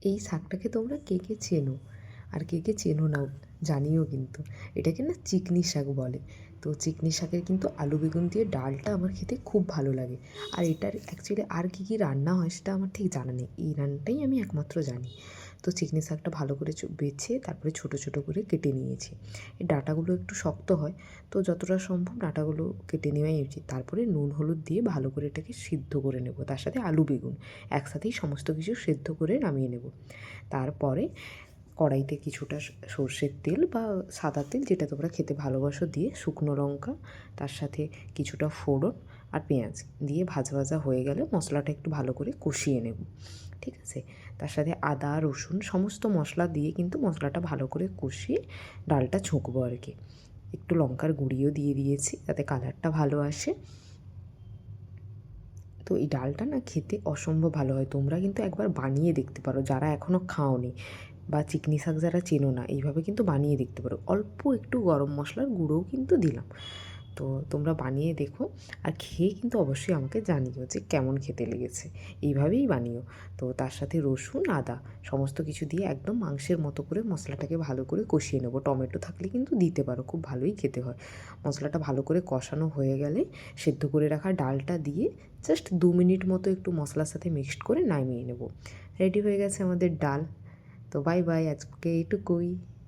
এই শাকটাকে তোমরা কে কে চেনো আর কে কে চেনো না জানিও কিন্তু। এটাকে না চিকনি শাক বলে। তো চিকনি শাকের কিন্তু আলু বেগুন দিয়ে ডালটা আমার খেতে খুব ভালো লাগে। আর এটার অ্যাকচুয়ালি আর কী কী রান্না হয় সেটা আমার ঠিক জানা নেই, এই রান্নাটাই আমি একমাত্র জানি। তো চিকনি শাকটা ভালো করে বেছে তারপরে ছোটো ছোটো করে কেটে নিয়েছি। এই ডাঁটাগুলো একটু শক্ত হয়, তো যতটা সম্ভব ডাঁটাগুলো কেটে নেওয়াই উচিত। তারপরে নুন হলুদ দিয়ে ভালো করে এটাকে সিদ্ধ করে নেব, তার সাথে আলু বেগুন একসাথেই সমস্ত কিছু সিদ্ধ করে নামিয়ে নেব। তারপরে কড়াইতে কিছুটা সর্ষের তেল বা সাদা তেল, যেটা তোমরা খেতে ভালোবাসো, দিয়ে শুকনো লঙ্কা, তার সাথে কিছুটা ফোড়ন আর পেঁয়াজ দিয়ে ভাজা ভাজা হয়ে গেলে মশলাটা একটু ভালো করে কষিয়ে নেব। ঠিক আছে, তার সাথে আদা রসুন সমস্ত মশলা দিয়ে কিন্তু মশলাটা ভালো করে কষিয়ে ডালটা ছুঁকবো আর কি। একটু লঙ্কার গুঁড়িও দিয়ে দিয়েছি যাতে কালারটা ভালো আসে। তো এই ডালটা না খেতে অসম্ভব ভালো হয়, তোমরা কিন্তু একবার বানিয়ে দেখতে পারো যারা এখনও খাওনি, বা চিকনি শাক যারা চেনো না, এইভাবে কিন্তু বানিয়ে দেখতে পারো। অল্প একটু গরম মশলার গুঁড়োও কিন্তু দিলাম। তো তোমরা বানিয়ে দেখো, আর খেয়ে কিন্তু অবশ্যই আমাকে জানিও যে কেমন খেতে লেগেছে। এইভাবেই বানিও। তো তার সাথে রসুন আদা সমস্ত কিছু দিয়ে একদম মাংসের মতো করে মশলাটাকে ভালো করে কষিয়ে নেবো। টমেটো থাকলে কিন্তু দিতে পারো, খুব ভালোই খেতে হয়। মশলাটা ভালো করে কষানো হয়ে গেলে সেদ্ধ করে রাখা ডালটা দিয়ে জাস্ট 2 মিনিট মতো একটু মশলার সাথে মিক্সড করে নামিয়ে নেব। রেডি হয়ে গেছে আমাদের ডাল। তো বাই বাই, আজকে এইটুকুই।